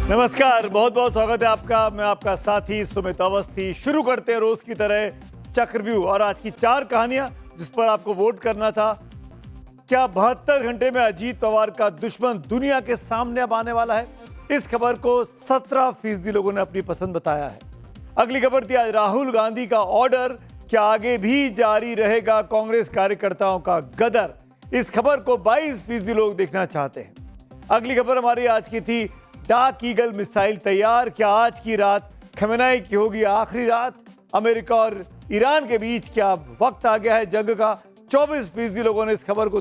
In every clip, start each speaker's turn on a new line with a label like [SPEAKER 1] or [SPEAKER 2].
[SPEAKER 1] नमस्कार, बहुत बहुत स्वागत है आपका। मैं आपका साथी सुमित अवस्थी। शुरू करते हैं रोज की तरह चक्रव्यूह और आज की 4 कहानियां जिस पर आपको वोट करना था। क्या 72 घंटे में अजीत पवार का दुश्मन दुनिया के सामने अब आने वाला है? इस खबर को 17% लोगों ने अपनी पसंद बताया है। अगली खबर थी आज राहुल गांधी का ऑर्डर, क्या आगे भी जारी रहेगा कांग्रेस कार्यकर्ताओं का गदर? इस खबर को 22% लोग देखना चाहते हैं। अगली खबर हमारी आज की थी डार्क ईगल मिसाइल तैयार, क्या आज की रात खमेनेई की होगी आखिरी रात? अमेरिका और ईरान के बीच क्या वक्त आ गया है जंग का? 24% लोगों ने इस खबर को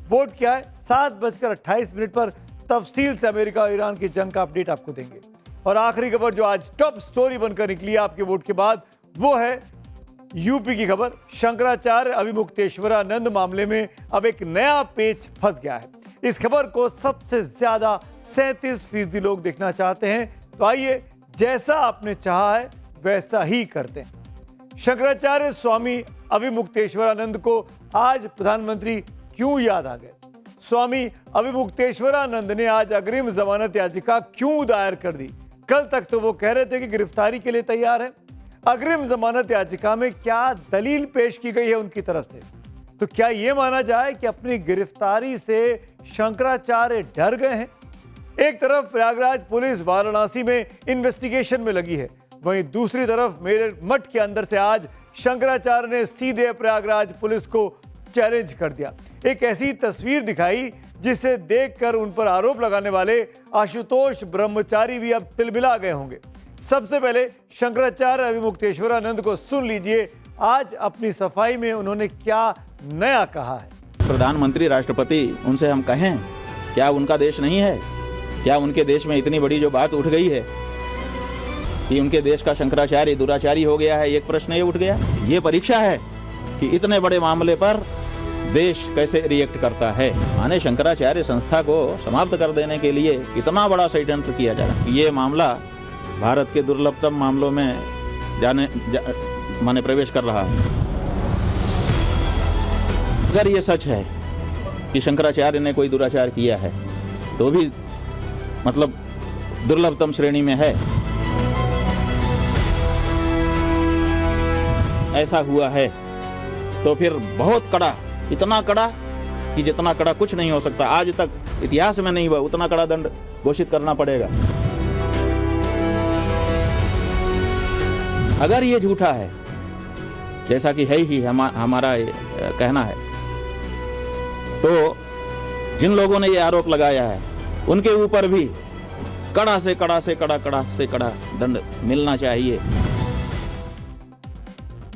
[SPEAKER 1] वोट किया है। 7:28 पर तफसील से अमेरिका और ईरान की जंग का अपडेट आपको देंगे। और आखिरी खबर जो आज टॉप स्टोरी बनकर निकली है आपके वोट के बाद, वो है यूपी की खबर। शंकराचार्य अभिमुक्तेश्वरानंद मामले में अब एक नया पेच फंस गया है। इस खबर को सबसे ज्यादा 37% लोग देखना चाहते हैं। तो आइए, जैसा आपने चाहा है वैसा ही करते हैं। शंकराचार्य स्वामी अभिमुक्तेश्वरानंद को आज प्रधानमंत्री क्यों याद आ गए? स्वामी अभिमुक्तेश्वरानंद ने आज अग्रिम जमानत याचिका क्यों दायर कर दी? कल तक तो वो कह रहे थे कि गिरफ्तारी के लिए तैयार है। अग्रिम जमानत याचिका में क्या दलील पेश की गई है उनकी तरफ से? तो क्या यह माना जाए कि अपनी गिरफ्तारी से शंकराचार्य डर गए हैं? एक तरफ प्रयागराज पुलिस वाराणसी में इन्वेस्टिगेशन में लगी है, वहीं दूसरी तरफ मेरठ मठ के अंदर से आज शंकराचार्य ने सीधे प्रयागराज पुलिस को चैलेंज कर दिया। एक ऐसी तस्वीर दिखाई जिसे देखकर उन पर आरोप लगाने वाले आशुतोष ब्रह्मचारी भी अब तिलमिला गए होंगे। सबसे पहले शंकराचार्य अभिमुक्तेश्वरानंद को सुन लीजिए, आज अपनी सफाई में उन्होंने क्या नया कहा है।
[SPEAKER 2] प्रधानमंत्री, राष्ट्रपति, उनसे हम कहें क्या उनका देश नहीं है? क्या उनके देश में इतनी बड़ी जो बात उठ गई है कि उनके देश का शंकराचार्य दुराचारी हो गया है, एक प्रश्न ये उठ गया। ये परीक्षा है कि इतने बड़े मामले पर देश कैसे रिएक्ट करता है। माने शंकराचार्य संस्था को समाप्त कर देने के लिए कितना बड़ा षड्यंत्र किया जा रहा है। ये मामला भारत के दुर्लभतम मामलों में माने प्रवेश कर रहा है। अगर ये सच है कि शंकराचार्य ने कोई दुराचार किया है तो भी मतलब दुर्लभतम श्रेणी में है। ऐसा हुआ है तो फिर बहुत कड़ा, इतना कड़ा कि जितना कड़ा कुछ नहीं हो सकता, आज तक इतिहास में नहीं हुआ, उतना कड़ा दंड घोषित करना पड़ेगा। अगर ये झूठा है, जैसा कि है ही हमारा कहना है, तो जिन लोगों ने ये आरोप लगाया है उनके ऊपर भी कड़ा से कड़ा दंड मिलना चाहिए।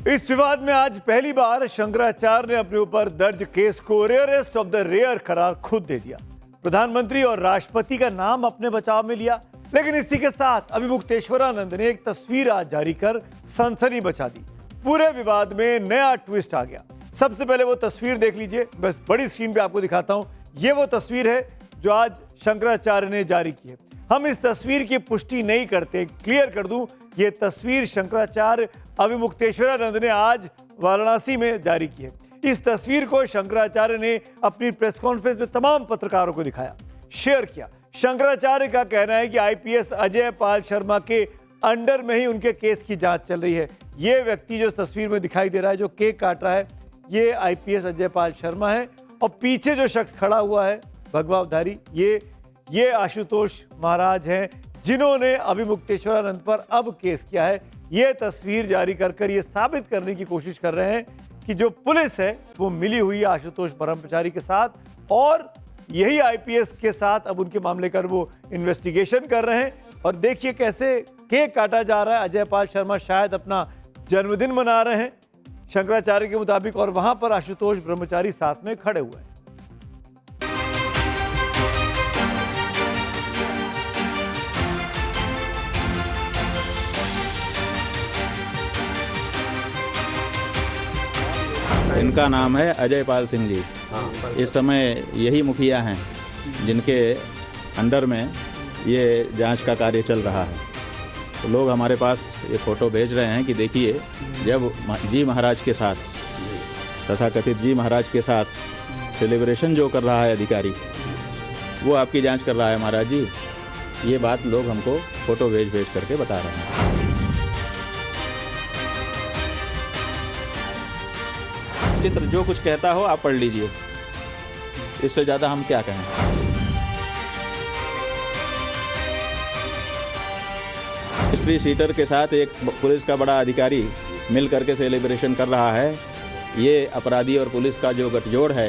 [SPEAKER 1] इस विवाद में आज पहली बार शंकराचार्य ने अपने ऊपर दर्ज केस को रेयरेस्ट ऑफ द रेयर करार खुद दे दिया। प्रधानमंत्री और राष्ट्रपति का नाम अपने बचाव में लिया, लेकिन इसी के साथ अभिमुक्तेश्वरानंद ने एक तस्वीर आज जारी कर सनसनी मचा दी। पूरे विवाद में नया ट्विस्ट आ गया। सबसे पहले वो तस्वीर देख लीजिए, बस बड़ी स्क्रीन पे आपको दिखाता हूं। ये वो तस्वीर है जो आज शंकराचार्य ने जारी की है। हम इस तस्वीर की पुष्टि नहीं करते, क्लियर कर दूं, ये तस्वीर शंकराचार्य अभिमुक्तेश्वरानंद ने आज वाराणसी में जारी की है। इस तस्वीर को शंकराचार्य ने अपनी प्रेस कॉन्फ्रेंस में तमाम पत्रकारों को दिखाया, शेयर किया। शंकराचार्य का कहना है कि आईपीएस अजय पाल शर्मा के अंडर में ही उनके केस की जांच चल रही है। ये व्यक्ति जो तस्वीर में दिखाई दे रहा है, जो केक काट रहा है, ये आईपीएस अजय पाल शर्मा है। और पीछे जो शख्स खड़ा हुआ है भगवाधारी, ये आशुतोष महाराज हैं, जिन्होंने अभिमुक्तेश्वरानंद पर अब केस किया है। ये तस्वीर जारी कर ये साबित करने की कोशिश कर रहे हैं कि जो पुलिस है वो मिली हुई है आशुतोष ब्रह्मचारी के साथ, और यही आईपीएस के साथ अब उनके मामले कर वो इन्वेस्टिगेशन कर रहे हैं। और देखिए कैसे केक काटा जा रहा है। अजय पाल शर्मा शायद अपना जन्मदिन मना रहे हैं शंकराचार्य के मुताबिक, और वहां पर आशुतोष ब्रह्मचारी साथ में खड़े हुए हैं।
[SPEAKER 2] इनका नाम है अजय पाल सिंह जी। इस समय यही मुखिया हैं जिनके अंडर में ये जांच का कार्य चल रहा है। तो लोग हमारे पास ये फ़ोटो भेज रहे हैं कि देखिए, जब जी महाराज के साथ, तथाकथित जी महाराज के साथ सेलिब्रेशन जो कर रहा है अधिकारी, वो आपकी जांच कर रहा है महाराज जी। ये बात लोग हमको फोटो भेज करके बता रहे हैं। चित्र जो कुछ कहता हो आप पढ़ लीजिए, इससे ज़्यादा हम क्या कहें। हिस्ट्री शीटर के साथ एक पुलिस का बड़ा अधिकारी मिल करके सेलिब्रेशन कर रहा है। ये अपराधी और पुलिस का जो गठजोड़ है,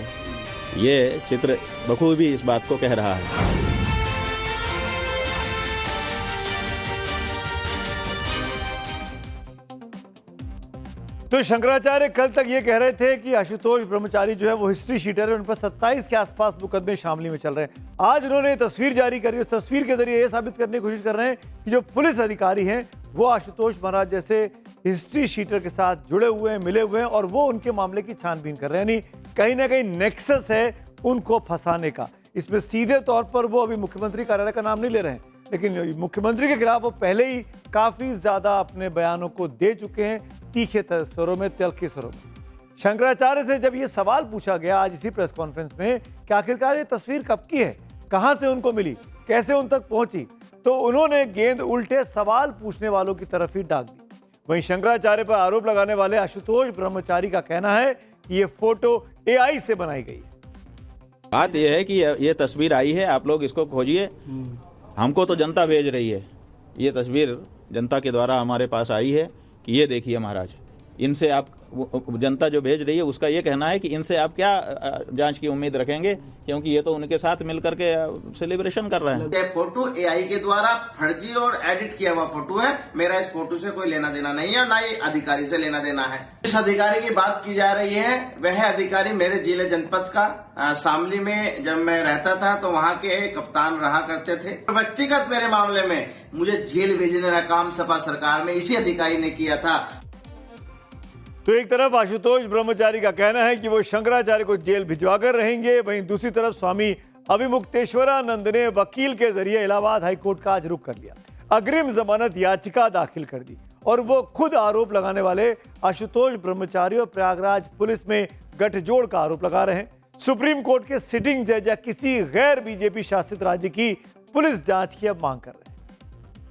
[SPEAKER 2] ये चित्र बखूबी इस बात को कह रहा है।
[SPEAKER 1] तो शंकराचार्य कल तक ये कह रहे थे कि आशुतोष ब्रह्मचारी जो है वो हिस्ट्री शीटर है, उन पर 27 के आसपास मुकदमे शामली में चल रहे हैं। आज उन्होंने तस्वीर जारी करी, उस तस्वीर के जरिए ये साबित करने की कोशिश कर रहे हैं कि जो पुलिस अधिकारी हैं वो आशुतोष महाराज जैसे हिस्ट्री शीटर के साथ जुड़े हुए हैं, मिले हुए हैं और वो उनके मामले की छानबीन कर रहे हैं। यानी कहीं ना कहीं नेक्सस है उनको फंसाने का। इसमें सीधे तौर पर वो अभी मुख्यमंत्री कार्यालय का नाम नहीं ले रहे हैं, लेकिन मुख्यमंत्री के खिलाफ वो पहले ही काफी ज्यादा अपने बयानों को दे चुके हैं, तीखे स्वरों में, तल्खे स्वरों में। शंकराचार्य से जब ये सवाल पूछा गया आज इसी प्रेस कॉन्फ्रेंस में कि आखिरकार ये तस्वीर कब की है, कहां से उनको मिली, कैसे उन तक पहुंची, तो उन्होंने गेंद उल्टे सवाल पूछने वालों की तरफ ही डाल दी। वहीं शंकराचार्य पर आरोप लगाने वाले आशुतोष ब्रह्मचारी का कहना है कि ये फोटो AI से बनाई गई है।
[SPEAKER 2] बात यह है कि ये तस्वीर आई है, आप लोग इसको खोजिए। हमको तो जनता भेज रही है, ये तस्वीर जनता के द्वारा हमारे पास आई है कि ये देखिए महाराज, इनसे आप, जनता जो भेज रही है उसका ये कहना है कि इनसे आप क्या जांच की उम्मीद रखेंगे, क्योंकि ये तो उनके साथ मिलकर के सेलिब्रेशन कर रहे हैं।
[SPEAKER 3] ये फोटो AI के द्वारा फर्जी और एडिट किया हुआ फोटो है। मेरा इस फोटो से कोई लेना देना नहीं है, ना ये अधिकारी से लेना देना है। जिस अधिकारी की बात की जा रही है वह अधिकारी मेरे जिले जनपद का शामली में जब मैं रहता था तो वहाँ के कप्तान रहा करते थे। व्यक्तिगत मेरे मामले में मुझे जेल भेजने का काम सपा सरकार में इसी अधिकारी ने किया था।
[SPEAKER 1] तो एक तरफ आशुतोष ब्रह्मचारी का कहना है कि वो शंकराचार्य को जेल भिजवाकर रहेंगे, वहीं दूसरी तरफ स्वामी अभिमुक्तेश्वरानंद ने वकील के जरिए इलाहाबाद हाईकोर्ट का आज रुख कर लिया, अग्रिम जमानत याचिका दाखिल कर दी और वो खुद आरोप लगाने वाले आशुतोष ब्रह्मचारी और प्रयागराज पुलिस में गठजोड़ का आरोप लगा रहे हैं। सुप्रीम कोर्ट के सिटिंग जज या किसी गैर बीजेपी शासित राज्य की पुलिस जांच की अब मांग कर रहे हैं।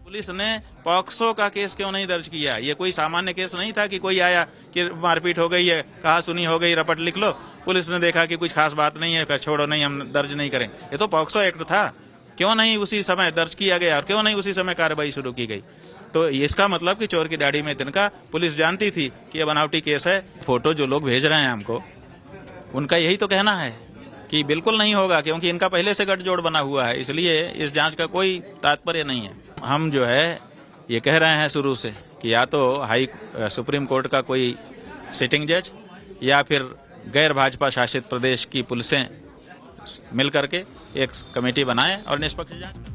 [SPEAKER 4] पुलिस ने पॉक्सो का केस क्यों नहीं दर्ज किया? ये कोई सामान्य केस नहीं था कि कोई आया कि मारपीट हो गई है, कहा सुनी हो गई, रपट लिख लो। पुलिस ने देखा कि कुछ खास बात नहीं है, छोड़ो नहीं, हम दर्ज नहीं करें। ये तो पॉक्सो एक्ट था, क्यों नहीं उसी समय दर्ज किया गया और क्यों नहीं उसी समय कार्रवाई शुरू की गई? तो इसका मतलब कि चोर की दाढ़ी में तिनका, पुलिस जानती थी कि ये बनावटी केस है। फोटो जो लोग भेज रहे हैं हमको, उनका यही तो कहना है कि बिल्कुल नहीं होगा, क्योंकि इनका पहले से गठजोड़ बना हुआ है, इसलिए इस जांच का कोई तात्पर्य नहीं है। हम जो है ये कह रहे हैं शुरू से कि या तो सुप्रीम कोर्ट का कोई सिटिंग जज या फिर गैर भाजपा शासित प्रदेश की पुलिसें मिल करके एक कमेटी बनाएं और निष्पक्ष जांच करें।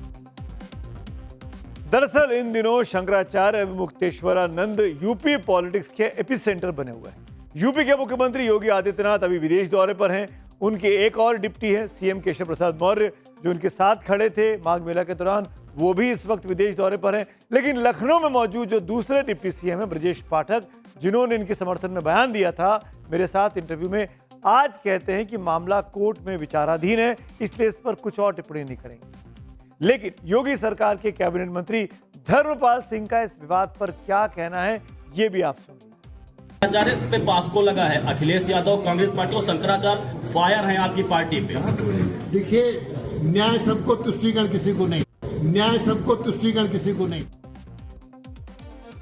[SPEAKER 1] दरअसल इन दिनों शंकराचार्य अभिमुक्तेश्वरानंद यूपी पॉलिटिक्स के एपिसेंटर बने हुए हैं। यूपी के मुख्यमंत्री योगी आदित्यनाथ अभी विदेश दौरे पर हैं। उनके एक और डिप्टी है सीएम केशव प्रसाद मौर्य, जो उनके साथ खड़े थे माघ मेला के दौरान, वो भी इस वक्त विदेश दौरे पर हैं। लेकिन लखनऊ में मौजूद जो दूसरे डिप्टी सीएम है ब्रजेश पाठक, जिन्होंने इनके समर्थन में बयान दिया था मेरे साथ इंटरव्यू में, आज कहते हैं कि मामला कोर्ट में विचाराधीन है, इसलिए इस पर कुछ और टिप्पणी नहीं करेंगे। लेकिन योगी सरकार के कैबिनेट मंत्री धर्मपाल सिंह का इस विवाद पर क्या कहना है, ये भी आप सुनिए।
[SPEAKER 5] शंकराचार्य पे पास्को लगा है, अखिलेश यादव कांग्रेस पार्टी और शंकराचार्य फायर हैं आपकी पार्टी पे।
[SPEAKER 6] देखिए, न्याय सबको तुष्टिकरण किसी को नहीं, न्याय सबको तुष्टिकरण किसी को नहीं।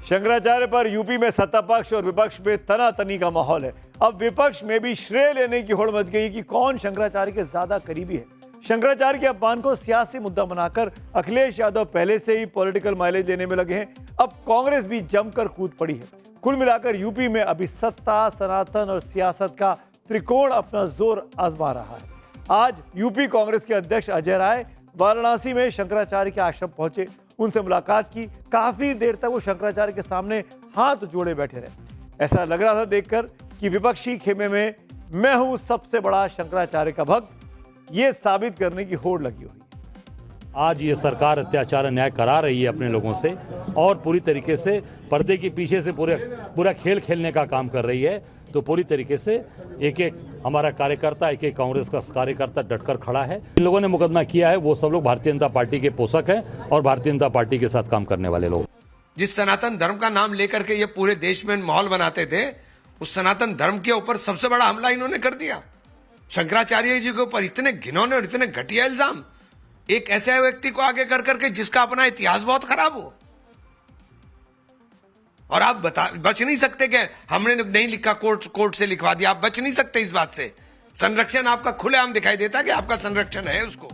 [SPEAKER 1] शंकराचार्य पर यूपी में सत्ता पक्ष और विपक्ष में तनातनी का माहौल है। अब विपक्ष में भी श्रेय लेने की होड़ मच गई कि कौन शंकराचार्य के ज्यादा करीबी है। शंकराचार्य के अपमान को सियासी मुद्दा बनाकर अखिलेश यादव पहले से ही पॉलिटिकल माइलेज देने में लगे हैं। अब कांग्रेस भी जमकर कूद पड़ी है। कुल मिलाकर यूपी में अभी सत्ता, सनातन और सियासत का त्रिकोण अपना जोर आजमा रहा है। आज यूपी कांग्रेस के अध्यक्ष अजय राय वाराणसी में शंकराचार्य के आश्रम पहुंचे, उनसे मुलाकात की। काफी देर तक वो शंकराचार्य के सामने हाथ जोड़े बैठे रहे। ऐसा लग रहा था देखकर कि विपक्षी खेमे में मैं हूं सबसे बड़ा शंकराचार्य का भक्त, ये साबित करने की होड़ लगी हुई है।
[SPEAKER 7] आज ये सरकार अत्याचार अन्याय करा रही है अपने लोगों से और पूरी तरीके से पर्दे के पीछे से पूरा खेल खेलने का काम कर रही है। तो पूरी तरीके से एक एक हमारा कार्यकर्ता, एक एक कांग्रेस का कार्यकर्ता डटकर खड़ा है। इन लोगों ने मुकदमा किया है वो सब लोग भारतीय जनता पार्टी के पोषक हैं और भारतीय जनता पार्टी के साथ काम करने वाले लोग।
[SPEAKER 8] जिस सनातन धर्म का नाम लेकर के ये पूरे देश में माहौल बनाते थे, उस सनातन धर्म के ऊपर सबसे बड़ा हमला इन्होंने कर दिया। शंकराचार्य जी के ऊपर इतने घिनौने और इतने घटिया इल्जाम, एक ऐसे व्यक्ति को आगे कर करके जिसका अपना इतिहास बहुत खराब हो, और आप बच नहीं सकते कि हमने नहीं लिखा, कोर्ट से लिखवा दिया। आप बच नहीं सकते इस बात से। संरक्षण आपका खुलेआम दिखाई देता है कि आपका संरक्षण है उसको।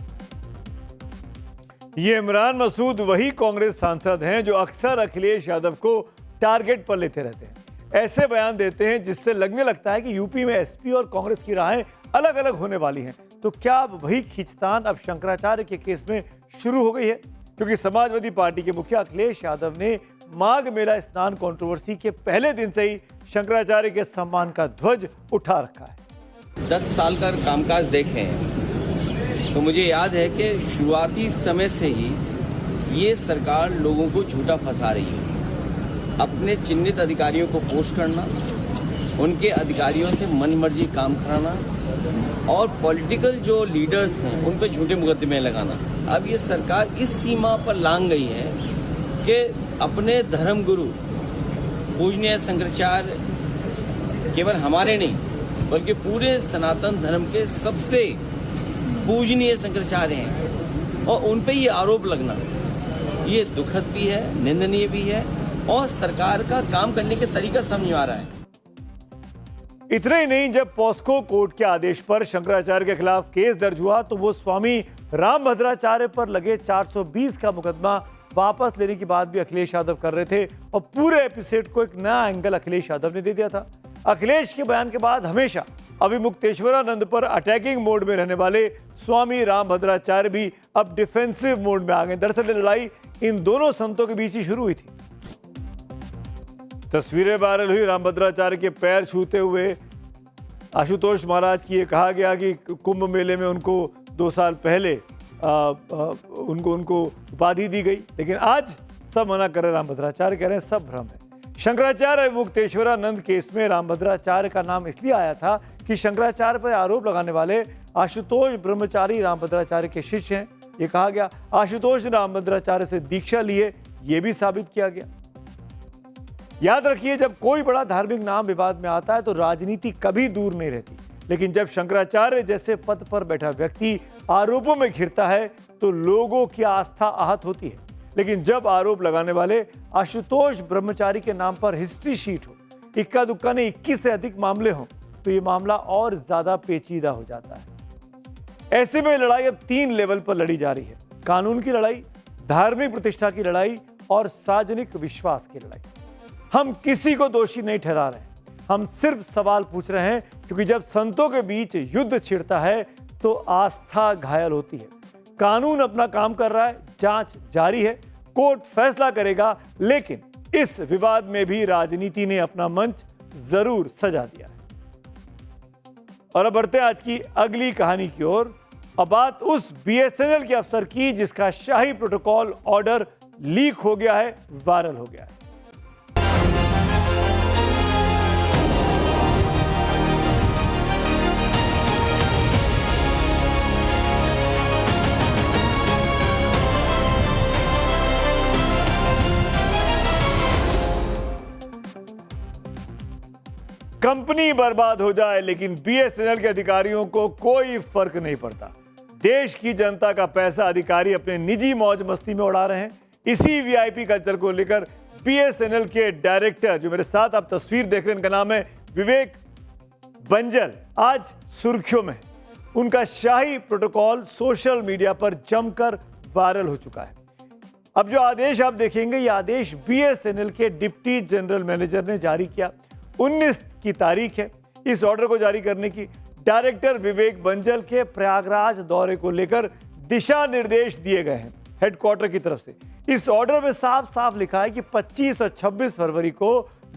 [SPEAKER 1] ये इमरान मसूद वही कांग्रेस सांसद हैं जो अक्सर अखिलेश यादव को टारगेट पर लेते रहते हैं। ऐसे बयान देते हैं जिससे लगने लगता है कि यूपी में एसपी और कांग्रेस की राहें अलग अलग होने वाली हैं। तो क्या वही खींचतान अब शंकराचार्य के केस में शुरू हो गई है? क्योंकि समाजवादी पार्टी के मुखिया अखिलेश यादव ने माघ मेला स्नान कंट्रोवर्सी के पहले दिन से ही शंकराचार्य के सम्मान का ध्वज उठा रखा है।
[SPEAKER 9] 10 साल का कामकाज देखें तो मुझे याद है कि शुरुआती समय से ही ये सरकार लोगों को झूठा फंसा रही है। अपने चिन्हित अधिकारियों को पोस्ट करना, उनके अधिकारियों से मनमर्जी काम कराना और पॉलिटिकल जो लीडर्स हैं उन पर झूठे मुकदमे लगाना। अब ये सरकार इस सीमा पर लांग गई है कि अपने धर्मगुरु पूजनीय शंकराचार्य केवल हमारे नहीं बल्कि पूरे सनातन धर्म के सबसे पूजनीय शंकराचार्य हैं और उन पे ये आरोप लगना ये दुखद भी है, निंदनीय भी है और सरकार का काम करने के तरीका समझ में आ रहा है।
[SPEAKER 1] इतना ही नहीं, जब पॉस्को कोर्ट के आदेश पर शंकराचार्य के खिलाफ केस दर्ज हुआ तो वो स्वामी रामभद्राचार्य पर लगे 420 का मुकदमा वापस लेने की बात भी अखिलेश यादव कर रहे थे और पूरे एपिसोड को एक नया एंगल अखिलेश यादव ने दे दिया था। अखिलेश के बयान के बाद हमेशा अभिमुक्तेश्वरानंद पर अटैकिंग मोड में रहने वाले स्वामी रामभद्राचार्य भी अब डिफेंसिव मोड में आ गए। दरअसल लड़ाई इन दोनों संतों के बीच ही शुरू हुई थी। तस्वीरें वायरल हुई रामभद्राचार्य के पैर छूते हुए आशुतोष महाराज की। ये कहा गया कि कुंभ मेले में उनको 2 साल पहले उनको उपाधि दी गई, लेकिन आज सब मना कर रहे। रामभद्राचार्य कह रहे हैं सब भ्रम है। शंकराचार्य मुक्तेश्वरानंद केस में रामभद्राचार्य का नाम इसलिए आया था कि शंकराचार्य पर आरोप लगाने वाले आशुतोष ब्रह्मचारी रामभद्राचार्य के शिष्य हैं। ये कहा गया आशुतोष ने रामभद्राचार्य से दीक्षा ली है, यह भी साबित किया गया। याद रखिए, जब कोई बड़ा धार्मिक नाम विवाद में आता है तो राजनीति कभी दूर नहीं रहती, लेकिन जब शंकराचार्य जैसे पद पर बैठा व्यक्ति आरोपों में घिरता है तो लोगों की आस्था आहत होती है। लेकिन जब आरोप लगाने वाले आशुतोष ब्रह्मचारी के नाम पर हिस्ट्री शीट हो, इक्का दुक्का ने 21 से अधिक मामले हों, तो ये मामला और ज्यादा पेचीदा हो जाता है। ऐसे में लड़ाई अब 3 लेवल पर लड़ी जा रही है: कानून की लड़ाई, धार्मिक प्रतिष्ठा की लड़ाई और सार्वजनिक विश्वास की लड़ाई। हम किसी को दोषी नहीं ठहरा रहे, हम सिर्फ सवाल पूछ रहे हैं, क्योंकि जब संतों के बीच युद्ध छिड़ता है तो आस्था घायल होती है। कानून अपना काम कर रहा है, जांच जारी है, कोर्ट फैसला करेगा, लेकिन इस विवाद में भी राजनीति ने अपना मंच जरूर सजा दिया है। और अब बढ़ते हैं आज की अगली कहानी की ओर। अब बात उस बीएसएनएल के अफसर की जिसका शाही प्रोटोकॉल ऑर्डर लीक हो गया है, वायरल हो गया है। कंपनी बर्बाद हो जाए लेकिन बीएसएनएल के अधिकारियों को कोई फर्क नहीं पड़ता। देश की जनता का पैसा अधिकारी अपने निजी मौज मस्ती में उड़ा रहे हैं। इसी वीआईपी कल्चर को लेकर बीएसएनएल के डायरेक्टर, जो मेरे साथ आप तस्वीर देख रहे हैं, इनका नाम है विवेक बंजल, आज सुर्खियों में। उनका शाही प्रोटोकॉल सोशल मीडिया पर जमकर वायरल हो चुका है। अब जो आदेश आप देखेंगे, ये आदेश बीएसएनएल के डिप्टी जनरल मैनेजर ने जारी किया। 19 की तारीख है इस ऑर्डर को जारी करने की। डायरेक्टर विवेक बंजल के प्रयागराज दौरे को लेकर दिशा निर्देश दिए गए हैं हेडक्वार्टर की तरफ से। इस ऑर्डर में साफ साफ लिखा है कि 25 और 26 फरवरी को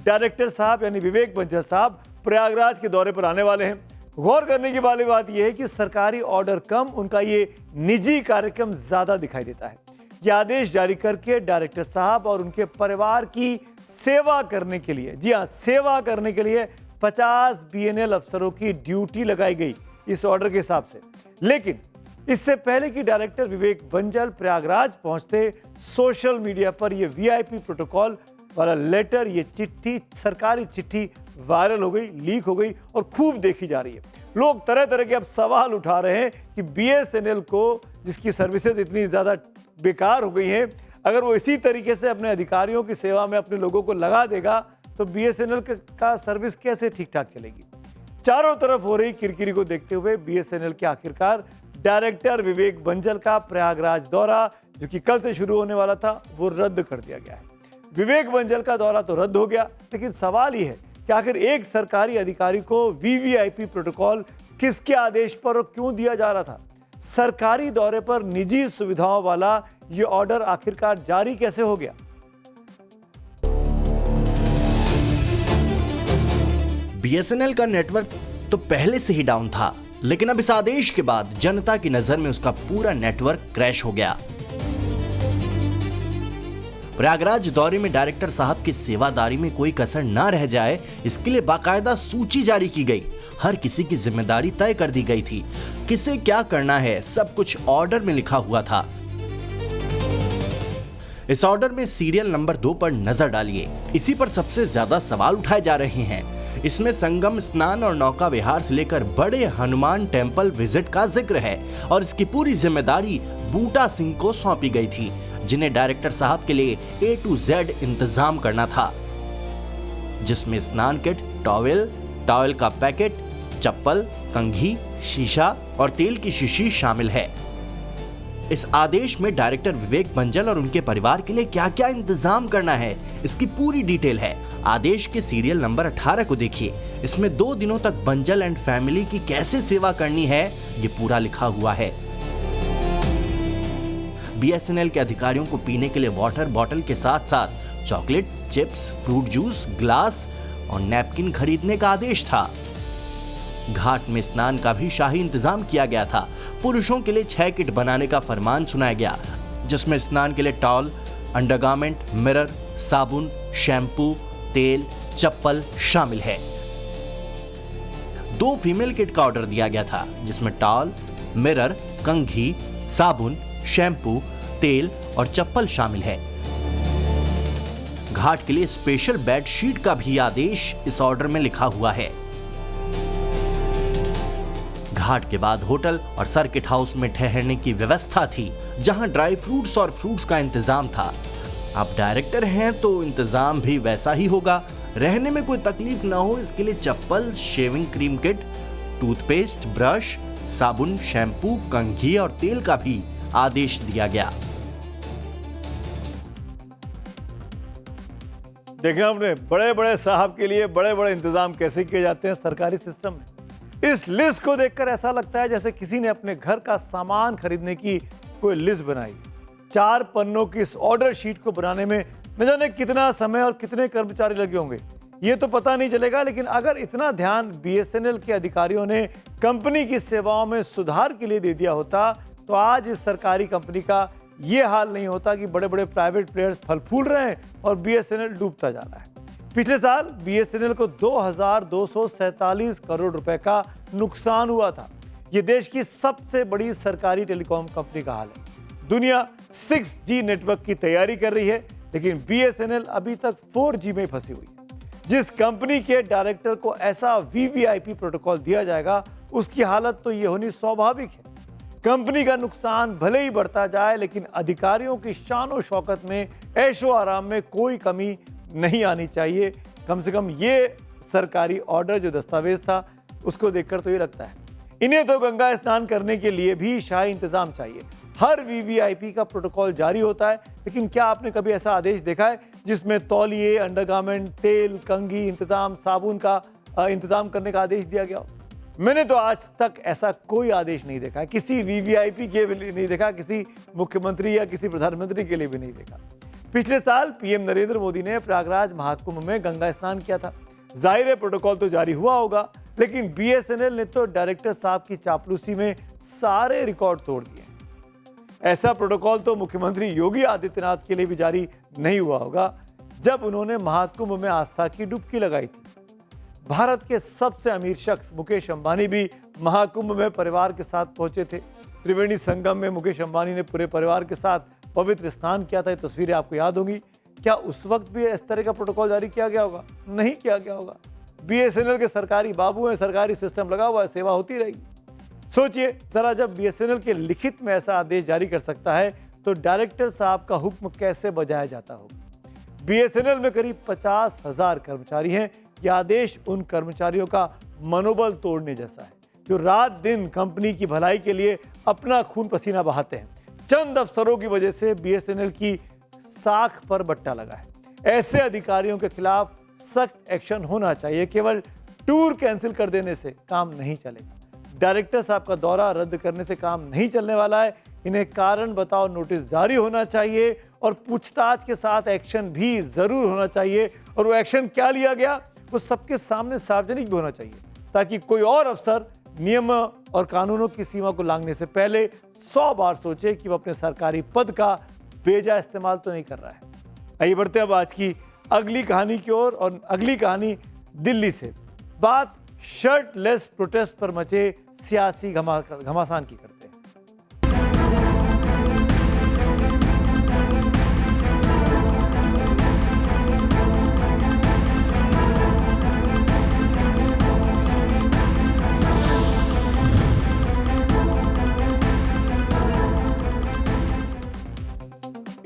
[SPEAKER 1] डायरेक्टर साहब यानी विवेक बंजल साहब प्रयागराज के दौरे पर आने वाले हैं। गौर करने की वाली बात यह है कि सरकारी ऑर्डर कम, उनका ये निजी कार्यक्रम ज्यादा दिखाई देता है। यह आदेश जारी करके डायरेक्टर साहब और उनके परिवार की सेवा करने के लिए, जी हां, सेवा करने के लिए 50 बीएनएल अफसरों की ड्यूटी लगाई गई इस ऑर्डर के हिसाब से। लेकिन इससे पहले कि डायरेक्टर विवेक बंजल प्रयागराज पहुंचते, सोशल मीडिया पर यह वीआईपी प्रोटोकॉल वाला लेटर, ये चिट्ठी, सरकारी चिट्ठी वायरल हो गई, लीक हो गई और खूब देखी जा रही है। लोग तरह तरह के अब सवाल उठा रहे हैं कि बीएसएनएल को, जिसकी सर्विसेज इतनी ज्यादा बेकार हो गई हैं, अगर वो इसी तरीके से अपने अधिकारियों की सेवा में अपने लोगों को लगा देगा तो बीएसएनएल का सर्विस कैसे ठीक ठाक चलेगी। चारों तरफ हो रही किरकिरी को देखते हुए बीएसएनएल के आखिरकार डायरेक्टर विवेक बंजल का प्रयागराज दौरा, जो कि कल से शुरू होने वाला था, वो रद्द कर दिया गया है। विवेक बंजल का दौरा तो रद्द हो गया, लेकिन सवाल यह है कि आखिर एक सरकारी अधिकारी को वीवीआईपी प्रोटोकॉल किसके आदेश पर और क्यों दिया जा रहा था। सरकारी दौरे पर निजी सुविधाओं वाला यह ऑर्डर आखिरकार जारी कैसे हो गया।
[SPEAKER 10] बीएसएनएल का नेटवर्क तो पहले से ही डाउन था, लेकिन अब इस आदेश के बाद जनता की नजर में उसका पूरा नेटवर्क क्रैश हो गया। प्रयागराज दौरे में डायरेक्टर साहब की सेवादारी में कोई कसर ना रह जाए, इसके लिए बाकायदा सूची जारी की गई। हर किसी की जिम्मेदारी तय कर दी गई थी, किसे क्या करना है, सब कुछ ऑर्डर में लिखा हुआ था। इस ऑर्डर में सीरियल नंबर 2 पर नजर डालिए। इसी पर सबसे ज्यादा सवाल उठाए जा रहे हैं। इसमें संगम स्नान और नौका विहार से लेकर बड़े हनुमान टेम्पल विजिट का जिक्र है और इसकी पूरी जिम्मेदारी बूटा सिंह को सौंपी गई थी, जिन्हें डायरेक्टर साहब के लिए A to Z इंतजाम करना था, जिसमें स्नान किट, टॉवल का पैकेट, चप्पल, कंघी, शीशा और तेल की शीशी शामिल है। इस आदेश में डायरेक्टर विवेक बंजल और उनके परिवार के लिए क्या क्या इंतजाम करना है, इसकी पूरी डिटेल है। आदेश के सीरियल नंबर 18 को देखिए। इसमें 2 दिनों तक बंजल एंड फैमिली की कैसे सेवा करनी है, ये पूरा लिखा हुआ है। बीएसएनएल के अधिकारियों को पीने के लिए वाटर बॉटल के साथ साथ chocolate, chips, fruit juice, glass और नैपकिन खरीदने का आदेश था। घाट में स्नान का भी शाही इंतजाम किया गया था। पुरुषों के लिए 6 किट बनाने का फरमान सुनाया गया, जिसमें स्नान के लिए टॉवल, अंडरगारमेंट, मिरर, साबुन, शैम्पू, तेल, चप्पल शामिल है। 2 फीमेल किट का ऑर्डर दिया गया था, जिसमें टॉवल, मिरर, कंघी, साबुन, शैम्पू, तेल और चप्पल शामिल है। घाट के लिए स्पेशल बेड शीट का भी आदेश इस ऑर्डर में लिखा हुआ है। घाट के बाद होटल और सर्किट हाउस में ठहरने की व्यवस्था थी, जहां ड्राई फ्रूट्स और फ्रूट्स का इंतजाम था। आप डायरेक्टर हैं तो इंतजाम भी वैसा ही होगा। रहने में कोई तकलीफ ना हो, इसके लिए चप्पल, shaving cream kit, toothpaste, brush, साबुन, शैम्पू, कंघी और तेल का भी आदेश दिया गया।
[SPEAKER 1] देखना आपने, बड़े बड़े साहब के लिए बड़े बड़े इंतजाम कैसे किए जाते हैं सरकारी सिस्टम में। इस लिस्ट को देखकर ऐसा लगता है जैसे किसी ने अपने घर का सामान खरीदने की कोई लिस्ट बनाई। 4 पन्नों की इस ऑर्डर शीट को बनाने में न जाने कितना समय और कितने कर्मचारी लगे होंगे, ये तो पता नहीं चलेगा। लेकिन अगर इतना ध्यान बीएसएनएल के अधिकारियों ने कंपनी की सेवाओं में सुधार के लिए दे दिया होता तो आज इस सरकारी कंपनी का ये हाल नहीं होता कि बड़े बड़े प्राइवेट प्लेयर्स फल फूल रहे हैं और बीएसएनएल डूबता जा रहा है। पिछले साल बीएसएनएल को 2247 करोड़ रुपए का नुकसान हुआ था। यह देश की सबसे बड़ी सरकारी टेलीकॉम कंपनी का हाल है। दुनिया 6G नेटवर्क की तैयारी कर रही है, लेकिन बीएसएनएल अभी तक 4G में फंसी हुई है। जिस कंपनी के डायरेक्टर को ऐसा वीवीआईपी प्रोटोकॉल दिया जाएगा, उसकी हालत तो यह होनी स्वाभाविक है। कंपनी का नुकसान भले ही बढ़ता जाए, लेकिन अधिकारियों की शान शौकत में, ऐशो आराम में कोई कमी नहीं आनी चाहिए। कम से कम ये सरकारी ऑर्डर जो दस्तावेज था, उसको देखकर तो ये लगता है इन्हें तो गंगा स्नान करने के लिए भी शाही इंतजाम चाहिए। हर वीवीआईपी का प्रोटोकॉल जारी होता है, लेकिन क्या आपने कभी ऐसा आदेश देखा है जिसमें तौलिए, अंडरगारमेंट, तेल, कंघी इंतजाम, साबुन का इंतजाम करने का आदेश दिया गया हो? मैंने तो आज तक ऐसा कोई आदेश नहीं देखा, किसी वीवीआईपी के लिए नहीं देखा, किसी मुख्यमंत्री या किसी प्रधानमंत्री के लिए भी नहीं देखा। पिछले साल पीएम नरेंद्र मोदी ने प्रयागराज महाकुंभ में गंगा स्नान किया था। जाहिर है प्रोटोकॉल तो जारी हुआ होगा, लेकिन बीएसएनएल ने तो डायरेक्टर साहब की चापलूसी में सारे रिकॉर्ड तोड़ दिए। ऐसा प्रोटोकॉल तो मुख्यमंत्री योगी आदित्यनाथ के लिए भी जारी नहीं हुआ होगा जब उन्होंने महाकुंभ में आस्था की डुबकी लगाई थी। भारत के सबसे अमीर शख्स मुकेश अंबानी भी महाकुंभ में परिवार के साथ पहुंचे थे। त्रिवेणी संगम में मुकेश अंबानी ने पूरे परिवार के साथ पवित्र स्नान किया था। ये तस्वीरें आपको याद होंगी। क्या उस वक्त भी इस तरह का प्रोटोकॉल जारी किया गया होगा? नहीं किया गया होगा। बीएसएनएल के सरकारी बाबू हैं, सरकारी सिस्टम लगा हुआ है, सेवा होती रहेगी। सोचिए जरा, जब बीएसएनएल के लिखित में ऐसा आदेश जारी कर सकता है तो डायरेक्टर साहब का हुक्म कैसे बजाया जाता होगा। बीएसएनएल में करीब 50,000 कर्मचारी हैं। यह आदेश उन कर्मचारियों का मनोबल तोड़ने जैसा है जो रात दिन कंपनी की भलाई के लिए अपना खून पसीना बहाते हैं। चंद अफसरों की वजह से बीएसएनएल की साख पर बट्टा लगा है। ऐसे अधिकारियों के खिलाफ सख्त एक्शन होना चाहिए। केवल टूर कैंसिल कर देने से काम नहीं चलेगा। डायरेक्टर साहब का दौरा रद्द करने से काम नहीं चलने वाला है। इन्हें कारण बताओ नोटिस जारी होना चाहिए और पूछताछ के साथ एक्शन भी जरूर होना चाहिए। और वो एक्शन क्या लिया गया वो सबके सामने सार्वजनिक भी होना चाहिए, ताकि कोई और अफसर नियम और कानूनों की सीमा को लांघने से पहले 100 बार सोचे कि वो अपने सरकारी पद का बेजा इस्तेमाल तो नहीं कर रहा है। आइए बढ़ते अब आज की अगली कहानी की ओर। और अगली कहानी दिल्ली से। बात शर्टलेस प्रोटेस्ट पर मचे सियासी घमासान की करते हैं।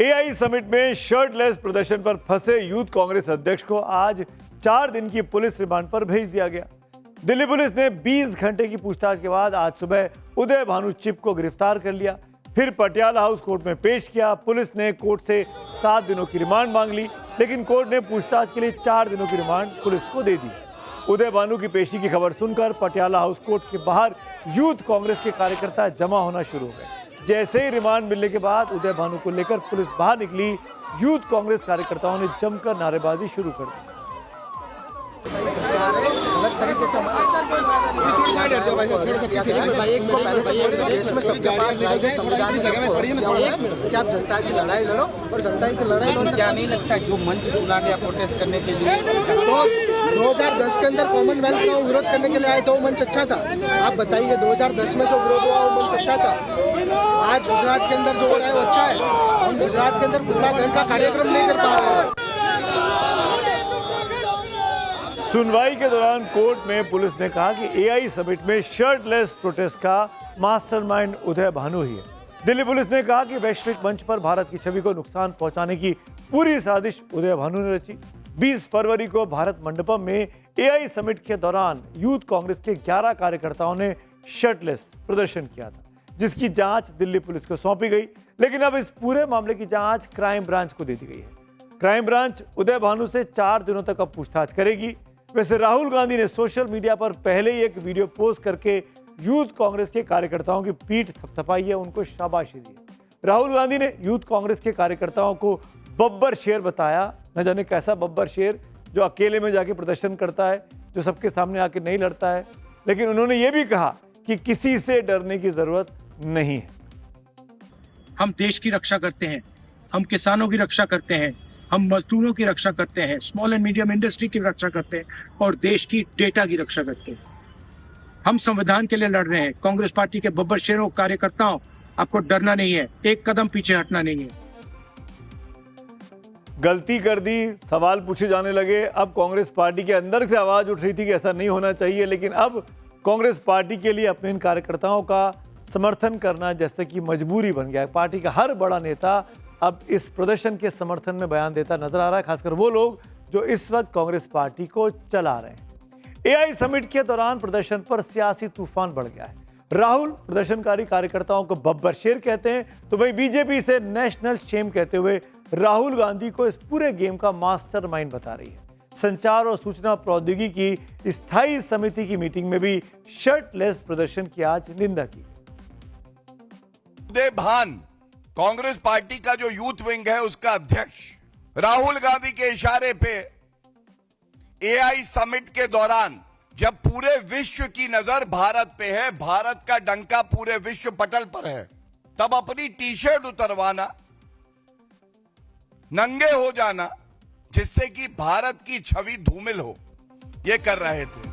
[SPEAKER 1] एआई समिट में शर्टलेस प्रदर्शन पर फंसे यूथ कांग्रेस अध्यक्ष को आज 4 दिन की पुलिस रिमांड पर भेज दिया गया। दिल्ली पुलिस ने 20 घंटे की पूछताछ के बाद आज सुबह उदय भानु चिप को गिरफ्तार कर लिया, फिर पटियाला हाउस कोर्ट में पेश किया। पुलिस ने कोर्ट से 7 दिनों की रिमांड मांग ली, लेकिन कोर्ट ने पूछताछ के लिए 4 दिनों की रिमांड पुलिस को दे दी। उदय भानु की पेशी की खबर सुनकर पटियाला हाउस कोर्ट के बाहर यूथ कांग्रेस के कार्यकर्ता जमा होना शुरू हो गए। जैसे ही रिमांड मिलने के बाद उदय भानु को लेकर पुलिस बाहर निकली, यूथ कांग्रेस कार्यकर्ताओं ने जमकर नारेबाजी शुरू कर दी।
[SPEAKER 11] अलग तरीके से आप जनता की लड़ाई लड़ो और जनता की लड़ाई लड़ो। क्या नहीं लगता जो मंच चुना गया प्रोटेस्ट करने के लिए? तो 2010 के अंदर कॉमनवेल्थ का विरोध करने के लिए आए तो वो मंच अच्छा था। आप बताइए 2010 में जो विरोध हुआ वो मंच अच्छा था। आज गुजरात के अंदर जो हो रहा है वो अच्छा है। हम गुजरात के अंदर पुतला दहन का कार्यक्रम नहीं कर पा रहे हैं।
[SPEAKER 1] सुनवाई के दौरान कोर्ट में पुलिस ने कहा कि एआई समिट में शर्टलेस प्रोटेस्ट का मास्टरमाइंड उदय भानु ही है। दिल्ली पुलिस ने कहा कि वैश्विक मंच पर भारत की छवि को नुकसान पहुंचाने की पूरी साजिश उदय भानु ने रची। 20 फरवरी को भारत मंडपम में एआई समिट के दौरान यूथ कांग्रेस के 11 कार्यकर्ताओं ने शर्टलेस प्रदर्शन किया था, जिसकी जांच दिल्ली पुलिस को सौंपी गई। लेकिन अब इस पूरे मामले की जांच क्राइम ब्रांच को दे दी गई है। क्राइम ब्रांच उदय भानु से 4 दिनों तक अब पूछताछ करेगी। वैसे राहुल गांधी ने सोशल मीडिया पर पहले ही एक वीडियो पोस्ट करके यूथ कांग्रेस के कार्यकर्ताओं की पीठ थपथपाई है, उनको शाबाशी दी। राहुल गांधी ने यूथ कांग्रेस के कार्यकर्ताओं को बब्बर शेर बताया। न जाने कैसा बब्बर शेर जो अकेले में जाके प्रदर्शन करता है, जो सबके सामने आके नहीं लड़ता है। लेकिन उन्होंने ये भी कहा कि किसी से डरने की जरूरत नहीं है।
[SPEAKER 12] हम देश की रक्षा करते हैं, हम किसानों की रक्षा करते हैं, हम मजदूरों की रक्षा करते हैं, स्मॉल एंड मीडियम इंडस्ट्री की रक्षा करते हैं और देश की डेटा की रक्षा करते हैं। हम संविधान के लिए लड़ रहे हैं। कांग्रेस पार्टी के बब्बर शेरों कार्यकर्ताओं, आपको डरना नहीं है, एक कदम पीछे हटना नहीं है।
[SPEAKER 1] गलती कर दी, सवाल पूछे जाने लगे। अब कांग्रेस पार्टी के अंदर से आवाज उठ रही थी कि ऐसा नहीं होना चाहिए, लेकिन अब कांग्रेस पार्टी के लिए अपने इन कार्यकर्ताओं का समर्थन करना जैसे कि मजबूरी बन गया है। पार्टी का हर बड़ा नेता अब इस प्रदर्शन के समर्थन में बयान देता नजर आ रहा है, खासकर वो लोग जो इस वक्त कांग्रेस पार्टी को चला रहे हैं। एआई समिट के दौरान प्रदर्शन पर सियासी तूफान बढ़ गया है। राहुल प्रदर्शनकारी कार्यकर्ताओं को बब्बर शेर कहते हैं, तो वही बीजेपी से नेशनल शेम कहते हुए राहुल गांधी को इस पूरे गेम का मास्टरमाइंड बता रही है। संचार और सूचना प्रौद्योगिकी की स्थायी समिति की मीटिंग में भी शर्टलेस प्रदर्शन की आज निंदा की।
[SPEAKER 13] उदय भान कांग्रेस पार्टी का जो यूथ विंग है उसका अध्यक्ष राहुल गांधी के इशारे पे एआई समिट के दौरान जब पूरे विश्व की नजर भारत पे है, भारत का डंका पूरे विश्व पटल पर है, तब अपनी टी शर्ट उतरवाना, नंगे हो जाना, जिससे कि भारत की छवि धूमिल हो, ये कर रहे थे।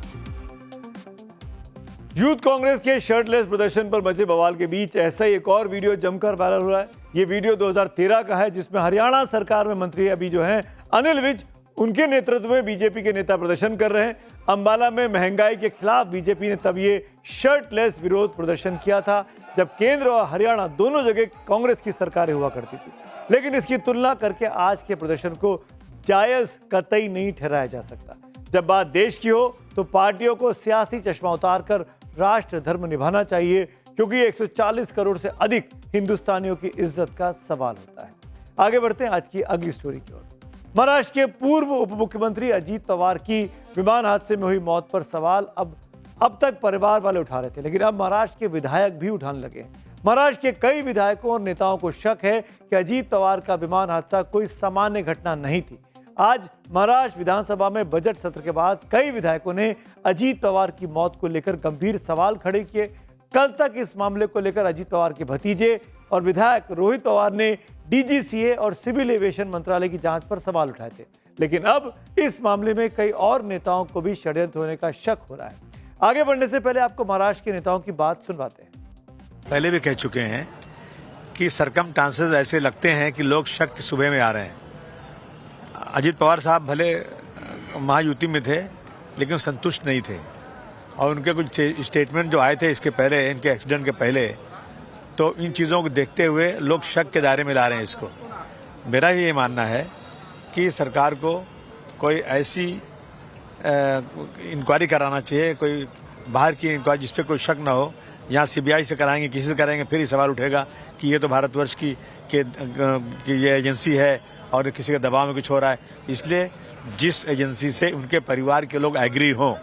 [SPEAKER 1] यूथ कांग्रेस के शर्टलेस प्रदर्शन पर मचे बवाल के बीच ऐसा ही एक और वीडियो जमकर वायरल हो रहा है। ये वीडियो 2013 का है, जिसमें हरियाणा सरकार में मंत्री अभी जो हैं अनिल विज, उनके नेतृत्व में बीजेपी के नेता प्रदर्शन कर रहे हैं। अंबाला में महंगाई के खिलाफ बीजेपी ने तब ये शर्टलेस विरोध प्रदर्शन किया था, जब केंद्र और हरियाणा दोनों जगह कांग्रेस की सरकारें हुआ करती थी। लेकिन इसकी तुलना करके आज के प्रदर्शन को जायज कतई नहीं ठहराया जा सकता। जब बात देश की हो तो पार्टियों को सियासी चश्मा उतारकर राष्ट्र धर्म निभाना चाहिए, क्योंकि ये 140 करोड़ से अधिक हिंदुस्तानियों की इज्जत का सवाल होता है। आगे बढ़ते हैं आज की अगली स्टोरी की ओर। महाराष्ट्र के पूर्व उप मुख्यमंत्री अजीत पवार की विमान हादसे में हुई मौत पर सवाल अब तक परिवार वाले उठा रहे थे, लेकिन अब महाराष्ट्र के विधायक भी उठाने लगे हैं। महाराष्ट्र के कई विधायकों और नेताओं को शक है कि अजीत पवार का विमान हादसा कोई सामान्य घटना नहीं थी। आज महाराष्ट्र विधानसभा में बजट सत्र के बाद कई विधायकों ने अजीत पवार की मौत को लेकर गंभीर सवाल खड़े किए। कल तक इस मामले को लेकर अजीत पवार के भतीजे और विधायक रोहित पवार ने डीजीसीए और सिविल एविएशन मंत्रालय की जांच पर सवाल उठाए थे, लेकिन अब इस मामले में कई और नेताओं को भी षड्यंत्र होने का शक हो रहा है। आगे बढ़ने से पहले आपको महाराष्ट्र के नेताओं की बात सुनवाते हैं।
[SPEAKER 14] पहले भी कह चुके हैं कि सरकमस्टांसेस ऐसे लगते हैं कि लोग शक की सुबह में आ रहे हैं। अजीत पवार साहब भले महायुति में थे, लेकिन संतुष्ट नहीं थे, और उनके कुछ स्टेटमेंट जो आए थे इसके पहले, इनके एक्सीडेंट के पहले, तो इन चीज़ों को देखते हुए लोग शक के दायरे में ला रहे हैं इसको। मेरा ये मानना है कि सरकार को कोई ऐसी इंक्वायरी कराना चाहिए, कोई बाहर की इंक्वायरी जिस पर कोई शक ना हो। यहाँ सीबीआई से कराएंगे, किसी से कराएंगे, फिर ये सवाल उठेगा कि ये तो भारतवर्ष की ये एजेंसी है और किसी के दबाव में कुछ हो रहा है। इसलिए जिस एजेंसी से उनके परिवार के लोग एग्री हों,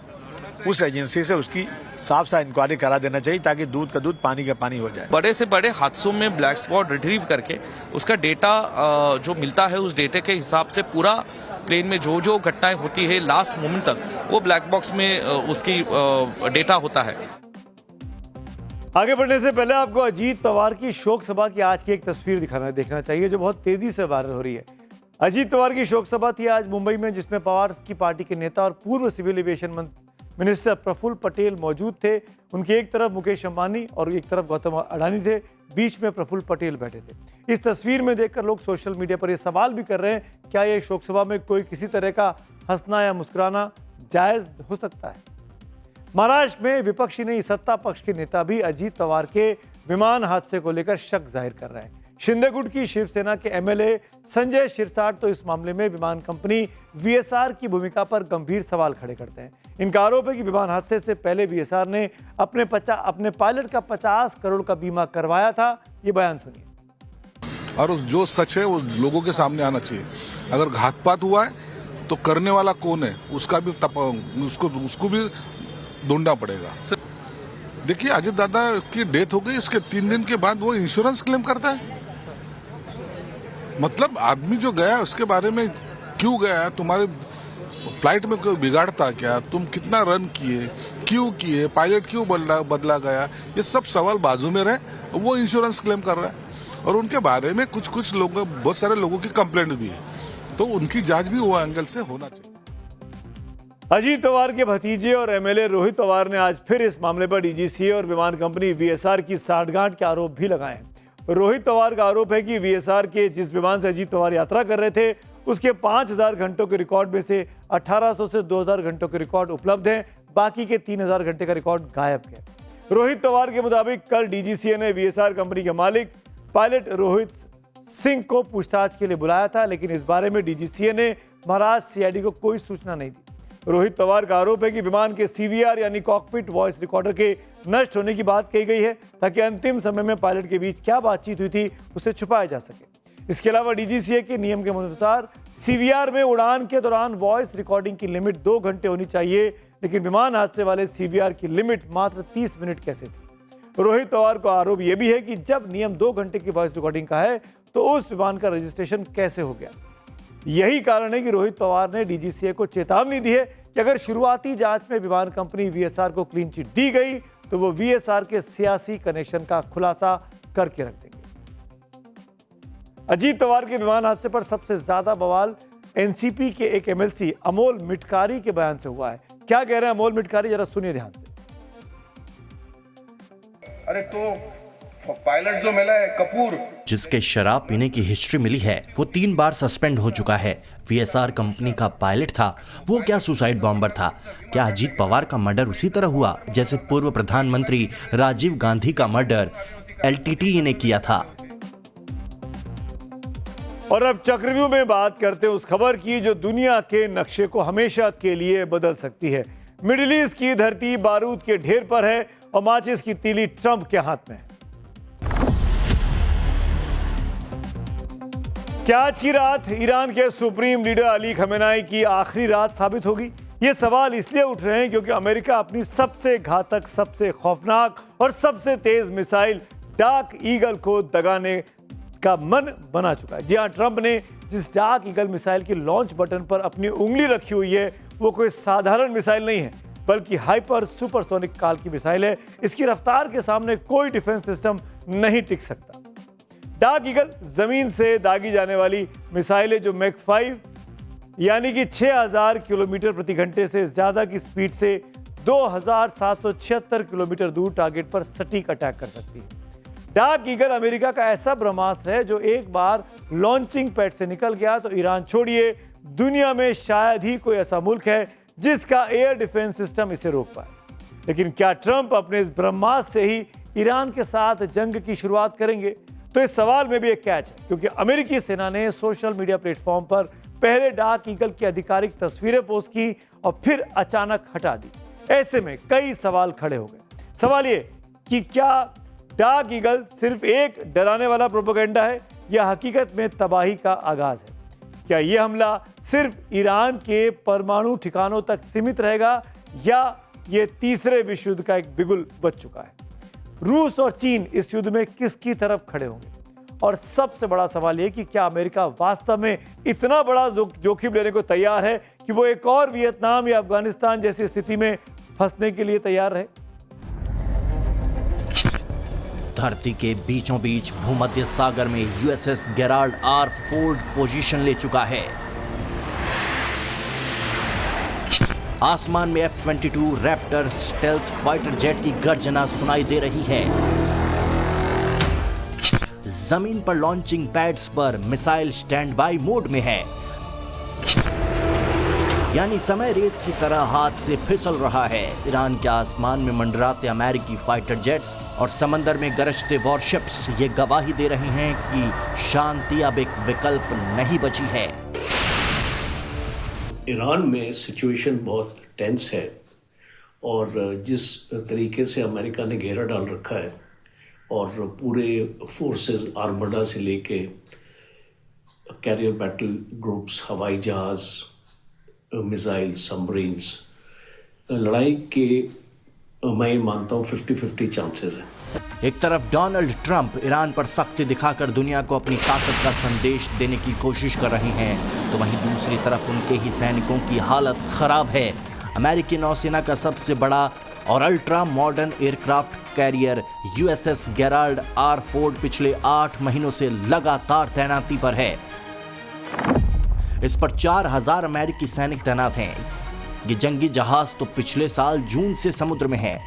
[SPEAKER 14] उस एजेंसी से उसकी साफ साफ इंक्वायरी करा देना चाहिए, ताकि दूध का दूध पानी का पानी हो जाए।
[SPEAKER 15] बड़े से बड़े हादसों में ब्लैक स्पॉट रिट्रीव करके उसका डेटा जो मिलता है, उस डेटे के हिसाब से पूरा प्लेन में जो जो घटनाएं होती है लास्ट मोमेंट तक, वो ब्लैक बॉक्स में उसकी डेटा होता है।
[SPEAKER 1] आगे बढ़ने से पहले आपको अजीत पवार की शोक सभा की आज की एक तस्वीर देखना चाहिए, जो बहुत तेजी से वायरल हो रही है। अजीत पवार की शोक सभा थी आज मुंबई में, जिसमें पवार की पार्टी के नेता और पूर्व civil aviation minister Praful Patel मौजूद थे। उनके एक तरफ मुकेश अंबानी और एक तरफ गौतम अडानी थे, बीच में प्रफुल्ल पटेल बैठे थे। इस तस्वीर में देखकर लोग सोशल मीडिया पर यह सवाल भी कर रहे हैं, क्या यह शोक सभा में कोई किसी तरह का हंसना या मुस्कुराना जायज हो सकता है? महाराष्ट्र में विपक्षी नहीं, सत्ता पक्ष के नेता भी अजीत पवार के विमान हादसे को लेकर शक जाहिर कर रहे हैं। शिंदे गुट की शिवसेना के एमएलए संजय शिरसाट तो इस मामले में विमान कंपनी वीएसआर की भूमिका पर गंभीर सवाल खड़े करते हैं। इनका आरोप है कि विमान हादसे से पहले वीएसआर ने अपने पायलट का 50 करोड़ का बीमा करवाया था। ये बयान सुनिए।
[SPEAKER 16] और जो सच है वो लोगों के सामने आना चाहिए। अगर घातपात हुआ है तो करने वाला कौन है, उसका भी उसको भी ढूंढना पड़ेगा। देखिए, अजीत दादा की डेथ हो गई, उसके 3 दिन के बाद वो इंश्योरेंस क्लेम करता है। मतलब आदमी जो गया उसके बारे में क्यों गया, तुम्हारे फ्लाइट में कोई बिगाड़ता क्या, तुम कितना रन किए, क्यों किए, पायलट क्यों बदला गया, ये सब सवाल बाजू में रहे, वो इंश्योरेंस क्लेम कर रहा है। और उनके बारे में कुछ लोग, बहुत सारे लोगों की कंप्लेंट भी है, तो उनकी जांच भी वो एंगल से होना चाहिए।
[SPEAKER 1] अजीत पवार के भतीजे और एमएलए रोहित पवार ने आज फिर इस मामले पर डीजीसीए और विमान कंपनी वीएसआर की साठगांठ के आरोप भी लगाए हैं। रोहित पवार का आरोप है कि वीएसआर के जिस विमान से अजीत पवार यात्रा कर रहे थे, उसके 5000 घंटों के रिकॉर्ड में से 1800 से 2000 घंटों के रिकॉर्ड उपलब्ध हैं, बाकी के 3000 घंटे का रिकॉर्ड गायब है। रोहित पवार के मुताबिक कल डीजीसीए ने वीएसआर कंपनी के मालिक पायलट रोहित सिंह को पूछताछ के लिए बुलाया था, लेकिन इस बारे में डीजीसीए ने महाराष्ट्र सीआईडी को कोई सूचना नहीं दी। रोहित पवार का आरोप है कि विमान के सीवीआर यानी कॉकपिट वॉइस रिकॉर्डर के नष्ट होने की बात कही गई है, ताकि अंतिम समय में पायलट के बीच क्या बातचीत हुई थी उसे छुपाया जा सके। इसके अलावा डीजीसीए के नियम के अनुसार सीवीआर में उड़ान के दौरान वॉइस रिकॉर्डिंग की लिमिट 2 घंटे होनी चाहिए, लेकिन विमान हादसे वाले सीवीआर की लिमिट मात्र 30 मिनट कैसे थी। रोहित पवार का आरोप यह भी है कि जब नियम 2 घंटे की वॉइस रिकॉर्डिंग का है, तो उस विमान का रजिस्ट्रेशन कैसे हो गया। यही कारण है कि रोहित पवार ने डीजीसीए को चेतावनी दी है कि अगर शुरुआती जांच में विमान कंपनी वीएसआर को क्लीन चिट दी गई तो वो वीएसआर के सियासी कनेक्शन का खुलासा करके रख देंगे। अजीत पवार के विमान हादसे पर सबसे ज्यादा बवाल एनसीपी के एक एमएलसी अमोल मिटकारी के बयान से हुआ है। क्या कह रहे हैं अमोल मिटकारी, जरा सुनिए ध्यान से।
[SPEAKER 17] अरे तो पायलट जो मिला है कपूर,
[SPEAKER 10] जिसके शराब पीने की हिस्ट्री मिली है, वो 3 बार सस्पेंड हो चुका है। वीएसआर कंपनी का पायलट था, वो क्या सुसाइड बॉम्बर था? क्या अजीत पवार का मर्डर उसी तरह हुआ जैसे पूर्व प्रधानमंत्री राजीव गांधी का मर्डर एलटीटी ने किया था?
[SPEAKER 1] और अब चक्रव्यूह में बात करते हैं उस खबर की जो दुनिया के नक्शे को हमेशा के लिए बदल सकती है। मिडिल ईस्ट की धरती बारूद के ढेर पर है और माचिस की तीली ट्रंप के हाथ में है। क्या आज की रात ईरान के सुप्रीम लीडर अली खमेनाई की आखिरी रात साबित होगी? ये सवाल इसलिए उठ रहे हैं क्योंकि अमेरिका अपनी सबसे घातक, सबसे खौफनाक और सबसे तेज मिसाइल डार्क ईगल को दगाने का मन बना चुका है। जी हां, ट्रंप ने जिस डार्क ईगल मिसाइल की लॉन्च बटन पर अपनी उंगली रखी हुई है वो कोई साधारण मिसाइल नहीं है, बल्कि हाइपर सुपरसोनिक काल की मिसाइल है। इसकी रफ्तार के सामने कोई डिफेंस सिस्टम नहीं टिक सकता। डार्क ईगल जमीन से दागी जाने वाली मिसाइल है जो मैक 5 यानी कि 6000 किलोमीटर प्रति घंटे से ज्यादा की स्पीड से 2776 किलोमीटर दूर टारगेट पर सटीक अटैक कर सकती है। डार्क ईगल अमेरिका का ऐसा ब्रह्मास्त्र है जो एक बार लॉन्चिंग पैड से निकल गया तो ईरान छोड़िए, दुनिया में शायद ही कोई ऐसा मुल्क है जिसका एयर डिफेंस सिस्टम इसे रोक पाए। लेकिन क्या ट्रंप अपने इस ब्रह्मास्त्र से ही ईरान के साथ जंग की शुरुआत करेंगे? तो इस सवाल में भी एक कैच है, क्योंकि अमेरिकी सेना ने सोशल मीडिया प्लेटफॉर्म पर पहले डार्क ईगल की आधिकारिक तस्वीरें पोस्ट की और फिर अचानक हटा दी। ऐसे में कई सवाल खड़े हो गए। सवाल ये कि क्या डार्क ईगल सिर्फ एक डराने वाला प्रोपेगेंडा है या हकीकत में तबाही का आगाज है? क्या यह हमला सिर्फ ईरान के परमाणु ठिकानों तक सीमित रहेगा या यह तीसरे विश्व युद्ध का एक बिगुल बच चुका है? रूस और चीन इस युद्ध में किसकी तरफ खड़े होंगे? और सबसे बड़ा सवाल यह कि क्या अमेरिका वास्तव में इतना बड़ा जोखिम लेने को तैयार है कि वो एक और वियतनाम या अफगानिस्तान जैसी स्थिति में फंसने के लिए तैयार रहे?
[SPEAKER 10] धरती के बीचों बीच भूमध्य सागर में USS Gerald R Ford position ले चुका है। आसमान में F-22 Raptor stealth fighter jet की गर्जना सुनाई दे रही है। जमीन पर लॉन्चिंग पैड्स पर मिसाइल स्टैंड बाय मोड में है, यानी समय रेत की तरह हाथ से फिसल रहा है। ईरान के आसमान में मंडराते अमेरिकी फाइटर जेट्स और समंदर में गरजते वॉरशिप्स ये गवाही दे रहे हैं कि शांति अब एक विकल्प नहीं बची है।
[SPEAKER 18] ईरान में सिचुएशन बहुत टेंस है और जिस तरीके से अमेरिका ने घेरा डाल रखा है और पूरे फोर्सेस आर्मडा से लेके कैरियर बैटल ग्रुप्स, हवाई जहाज, मिसाइल, सबमरीन्स, लड़ाई के मैं मानता हूँ 50-50 चांसेस है।
[SPEAKER 10] एक तरफ डोनाल्ड ट्रंप ईरान पर सख्ती दिखाकर दुनिया को अपनी ताकत का संदेश देने की कोशिश कर रहे हैं, तो वहीं दूसरी तरफ उनके ही सैनिकों की हालत खराब है। अमेरिकी नौसेना का सबसे बड़ा और ultra modern aircraft carrier USS Gerald R Ford पिछले 8 महीनों से लगातार तैनाती पर है। इस पर 4000 अमेरिकी सैनिक तैनात हैं। ये जंगी जहाज तो पिछले साल जून से समुद्र में है।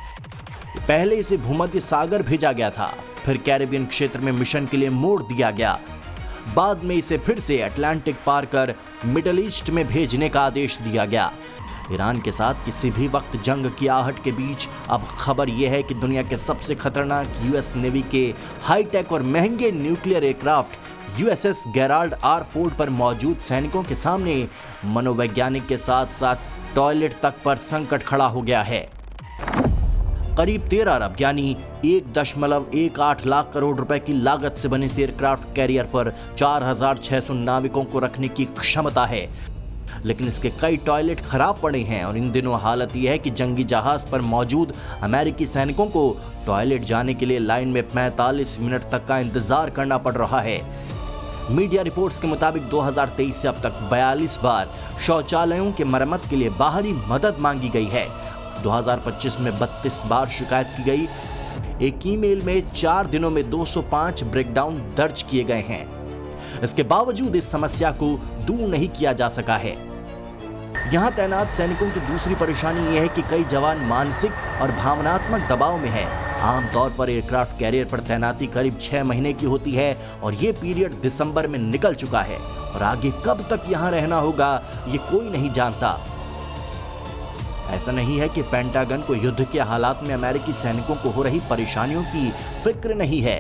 [SPEAKER 10] पहले इसे भूमध्य सागर भेजा गया था, फिर कैरिबियन क्षेत्र में मिशन के लिए मोड़ दिया गया। बाद में इसे फिर से अटलांटिक पार कर मिडिल ईस्ट में भेजने का आदेश दिया गया। ईरान के साथ किसी भी वक्त जंग की आहट के बीच अब खबर यह है कि दुनिया के सबसे खतरनाक यूएस नेवी के हाईटेक और महंगे nuclear aircraft USS Gerald R Ford पर मौजूद सैनिकों के सामने मनोवैज्ञानिक के साथ साथ टॉयलेट तक पर संकट खड़ा हो गया है। करीब 13 अरब यानी 1.18 लाख करोड़ रुपए की लागत से बने इस एयरक्राफ्ट कैरियर पर 4600 नाविकों को रखने की क्षमता है, लेकिन इसके कई टॉयलेट खराब पड़े हैं और इन दिनों हालत यह है कि जंगी जहाज पर मौजूद अमेरिकी सैनिकों को टॉयलेट जाने के लिए लाइन में 45 मिनट तक का इंतजार करना पड़ रहा है। मीडिया रिपोर्ट्स के मुताबिक 2023 से अब तक 42 बार शौचालयों के मरम्मत के लिए बाहरी मदद मांगी गई है। 2025 में 32 बार शिकायत की गई। एक ईमेल में 4 दिनों में 205 ब्रेकडाउन दर्ज किए गए हैं। इसके बावजूद इस समस्या को दूर नहीं किया जा सका है। यहां तैनात सैनिकों की दूसरी परेशानी यह है कि कई जवान मानसिक और भावनात्मक दबाव में हैं। आमतौर पर एयरक्राफ्ट कैरियर पर तैनाती करीब 6 महीने की होती है और ये पीरियड दिसंबर में निकल चुका है और आगे कब तक यहां रहना होगा ये कोई नहीं जानता। ऐसा नहीं है कि पेंटागन को युद्ध के हालात में अमेरिकी सैनिकों को हो रही परेशानियों की फिक्र नहीं है।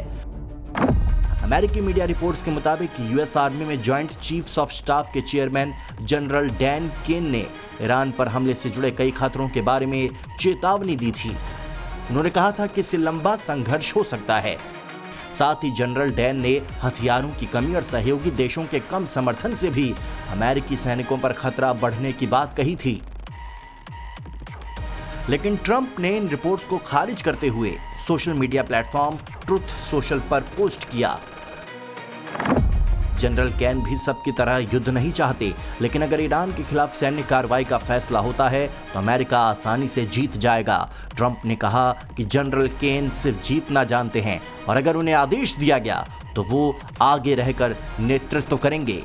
[SPEAKER 10] अमेरिकी मीडिया रिपोर्ट्स के मुताबिक यूएस आर्मी में जॉइंट चीफ्स ऑफ स्टाफ के चेयरमैन जनरल डैन केन ने ईरान पर हमले से जुड़े कई खतरों के बारे में चेतावनी दी थी। उन्होंने कहा था कि इससे लंबा संघर्ष हो सकता है। साथ ही जनरल डैन ने हथियारों की कमी और सहयोगी देशों के कम समर्थन से भी अमेरिकी सैनिकों पर खतरा बढ़ने की बात कही थी। लेकिन ट्रंप ने इन रिपोर्ट्स को खारिज करते हुए social media platform truth social पर पोस्ट किया। जनरल कैन भी सबकी तरह युद्ध नहीं चाहते, लेकिन अगर ईरान के खिलाफ सैन्य कार्रवाई का फैसला होता है तो अमेरिका आसानी से जीत जाएगा। ट्रंप ने कहा कि जनरल कैन सिर्फ जीतना जानते हैं और अगर उन्हें आदेश दिया गया तो वो आगे रहकर नेतृत्व करेंगे।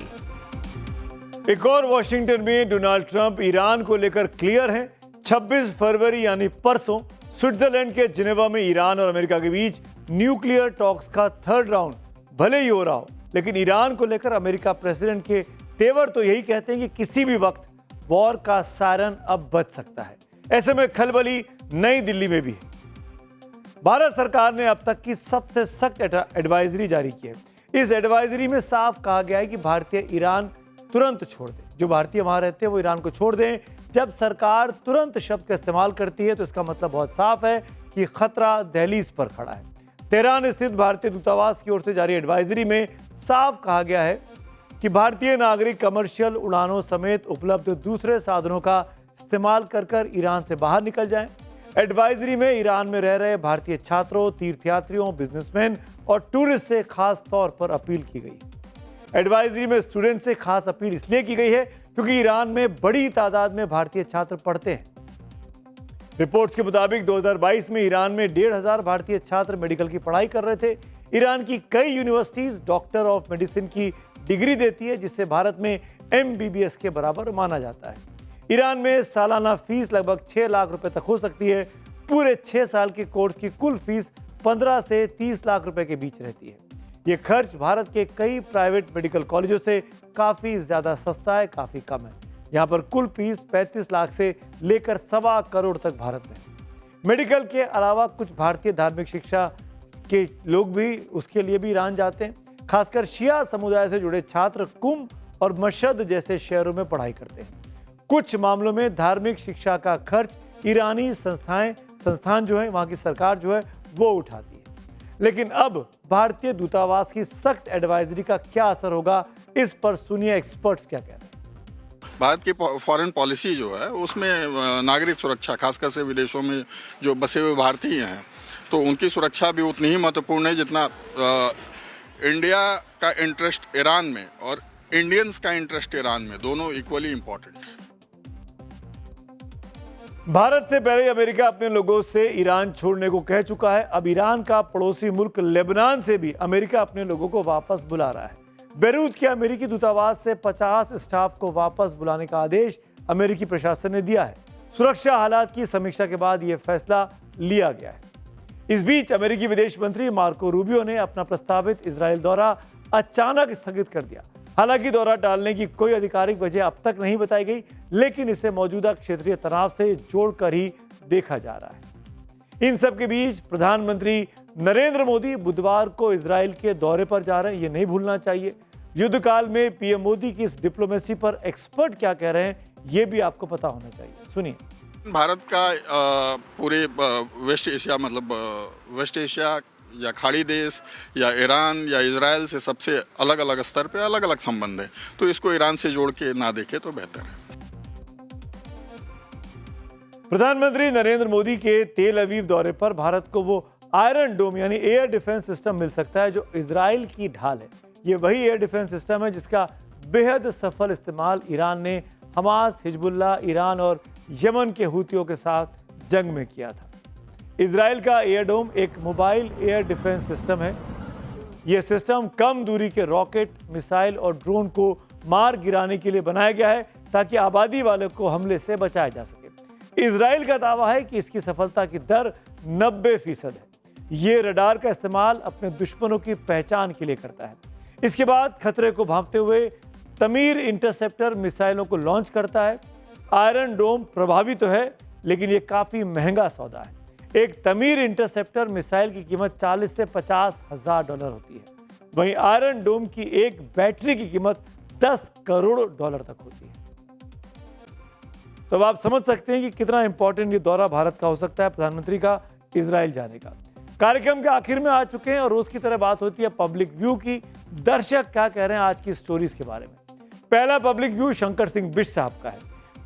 [SPEAKER 1] एक और वॉशिंगटन में डोनाल्ड ट्रंप ईरान को लेकर क्लियर हैं। 26 फरवरी यानी परसों स्विट्जरलैंड के जिनेवा में ईरान और अमेरिका के बीच न्यूक्लियर टॉक्स का 3rd राउंड भले ही हो रहा हो, लेकिन ईरान को लेकर अमेरिका प्रेसिडेंट के तेवर तो यही कहते हैं कि किसी भी वक्त वॉर का सायरन अब बज सकता है। ऐसे में खलबली नई दिल्ली में भी है। भारत सरकार ने अब तक की सबसे सख्त एडवाइजरी जारी की है। इस एडवाइजरी में साफ कहा गया है कि भारतीय ईरान तुरंत छोड़ दे। जो भारतीय वहां रहते हैं वो ईरान को छोड़ दें। जब सरकार तुरंत शब्द का इस्तेमाल करती है तो इसका मतलब बहुत साफ है कि खतरा दहलीज पर खड़ा है। तेहरान स्थित भारतीय दूतावास की ओर से जारी एडवाइजरी में साफ कहा गया है कि भारतीय नागरिक कमर्शियल उड़ानों समेत उपलब्ध दूसरे साधनों का इस्तेमाल कर ईरान से बाहर निकल जाएं। एडवाइजरी में ईरान में रह रहे भारतीय छात्रों, तीर्थयात्रियों, बिजनेसमैन और टूरिस्ट से खास तौर पर अपील की गई। एडवाइजरी में स्टूडेंट से खास अपील इसलिए की गई है क्योंकि ईरान में बड़ी तादाद में भारतीय छात्र पढ़ते हैं। रिपोर्ट्स के मुताबिक 2022 में ईरान में 1,500 भारतीय छात्र मेडिकल की पढ़ाई कर रहे थे। ईरान की कई यूनिवर्सिटीज डॉक्टर ऑफ मेडिसिन की डिग्री देती है, जिसे भारत में MBBS के बराबर माना जाता है। ईरान में सालाना फीस लगभग 6 लाख रुपए तक हो सकती है। पूरे 6 साल के कोर्स की कुल फीस 15 से 30 लाख रुपए के बीच रहती है। ये खर्च भारत के कई प्राइवेट मेडिकल कॉलेजों से काफ़ी ज़्यादा सस्ता है, काफ़ी कम है। यहाँ पर कुल फीस 35 लाख से लेकर 1.25 करोड़ तक भारत में। मेडिकल के अलावा कुछ भारतीय धार्मिक शिक्षा के लोग भी उसके लिए भी ईरान जाते हैं। खासकर शिया समुदाय से जुड़े छात्र कुम और मशहद जैसे शहरों में पढ़ाई करते हैं। कुछ मामलों में धार्मिक शिक्षा का खर्च ईरानी संस्थान जो है, वहाँ की सरकार जो है वो उठाती है। लेकिन अब भारतीय दूतावास की सख्त एडवाइजरी का क्या असर होगा, इस पर सुनिए एक्सपर्ट्स क्या कहते हैं।
[SPEAKER 19] भारत की फॉरेन पॉलिसी जो है उसमें नागरिक सुरक्षा, खासकर से विदेशों में जो बसे हुए भारतीय हैं तो उनकी सुरक्षा भी उतनी ही महत्वपूर्ण है जितना इंडिया का इंटरेस्ट ईरान में और इंडियंस का इंटरेस्ट ईरान में, दोनों इक्वली इम्पोर्टेंट है।
[SPEAKER 1] भारत से पहले अमेरिका अपने लोगों से ईरान छोड़ने को कह चुका है। अब ईरान का पड़ोसी मुल्क लेबनान से भी अमेरिका अपने लोगों को वापस बुला रहा है। बेरूत के अमेरिकी दूतावास से 50 स्टाफ को वापस बुलाने का आदेश अमेरिकी प्रशासन ने दिया है। सुरक्षा हालात की समीक्षा के बाद यह फैसला लिया गया है। इस बीच अमेरिकी विदेश मंत्री मार्को रूबियो ने अपना प्रस्तावित इजरायल दौरा अचानक स्थगित कर दिया। हालांकि दौरा टालने की कोई आधिकारिक वजह अब तक नहीं बताई गई, लेकिन इसे मौजूदा क्षेत्रीय तनाव से जोड़कर ही देखा जा रहा है। इन सब के बीच प्रधानमंत्री नरेंद्र मोदी बुधवार को इजरायल के दौरे पर जा रहे हैं, ये नहीं भूलना चाहिए। युद्ध काल में पीएम मोदी की इस डिप्लोमेसी पर एक्सपर्ट क्या कह रहे हैं, ये भी आपको पता होना चाहिए। सुनिए।
[SPEAKER 19] भारत का पूरे वेस्ट एशिया, मतलब वेस्ट एशिया या खाड़ी देश या ईरान या इजराइल से सबसे अलग अलग स्तर पे अलग अलग संबंध है, तो इसको ईरान से जोड़ के ना देखे तो बेहतर है।
[SPEAKER 1] प्रधानमंत्री नरेंद्र मोदी के तेल अवीव दौरे पर भारत को वो आयरन डोम यानी एयर डिफेंस सिस्टम मिल सकता है जो इजराइल की ढाल है। ये वही एयर डिफेंस सिस्टम है जिसका बेहद सफल इस्तेमाल ईरान ने हमास, हिजबुल्लाह, ईरान और यमन के हूतियों के साथ जंग में किया था। इजराइल का एयरडोम एक मोबाइल एयर डिफेंस सिस्टम है। यह सिस्टम कम दूरी के रॉकेट, मिसाइल और ड्रोन को मार गिराने के लिए बनाया गया है ताकि आबादी वालों को हमले से बचाया जा सके। इजराइल का दावा है कि इसकी सफलता की दर 90% है। ये रडार का इस्तेमाल अपने दुश्मनों की पहचान के लिए करता है। इसके बाद खतरे को भांपते हुए तमीर इंटरसेप्टर मिसाइलों को लॉन्च करता है। आयरन डोम प्रभावी तो है, लेकिन यह काफी महंगा सौदा है। एक तमीर इंटरसेप्टर मिसाइल की कीमत 40 से 50 हजार डॉलर होती है। वहीं आयरन डोम की एक बैटरी की कीमत 10 करोड़ डॉलर तक होती है। तो अब आप समझ सकते हैं कि कितना इंपॉर्टेंट ये दौरा भारत का हो सकता है, प्रधानमंत्री का इजराइल जाने का। कार्यक्रम के आखिर में आ चुके हैं और रोज की तरह बात होती है पब्लिक व्यू की। दर्शक क्या कह रहे हैं आज की स्टोरीज के बारे में। पहला पब्लिक व्यू शंकर सिंह बिष्ट साहब का है।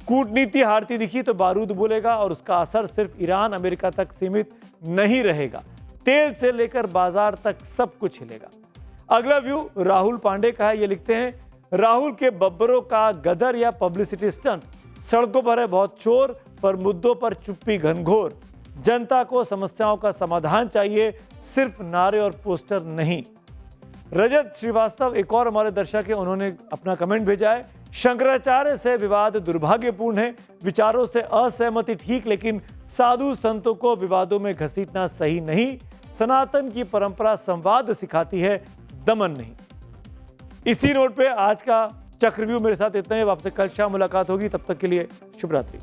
[SPEAKER 1] कूटनीति हारती दिखी तो बारूद बोलेगा और उसका असर सिर्फ ईरान, अमेरिका तक सीमित नहीं रहेगा। तेल से लेकर बाजार तक सब कुछ हिलेगा। अगला व्यू राहुल पांडे का है। ये लिखते हैं, राहुल के बब्बरों का गदर या पब्लिसिटी स्टंट। सड़कों पर है बहुत शोर, पर मुद्दों पर चुप्पी घनघोर। जनता को समस्याओं का समाधान चाहिए, सिर्फ नारे और पोस्टर नहीं। रजत श्रीवास्तव एक और हमारे दर्शक है, उन्होंने अपना कमेंट भेजा है। शंकराचार्य से विवाद दुर्भाग्यपूर्ण है। विचारों से असहमति ठीक, लेकिन साधु संतों को विवादों में घसीटना सही नहीं। सनातन की परंपरा संवाद सिखाती है, दमन नहीं। इसी नोट पे आज का चक्रव्यूह मेरे साथ इतना ही। आपसे कल शाम मुलाकात होगी, तब तक के लिए शुभ रात्रि।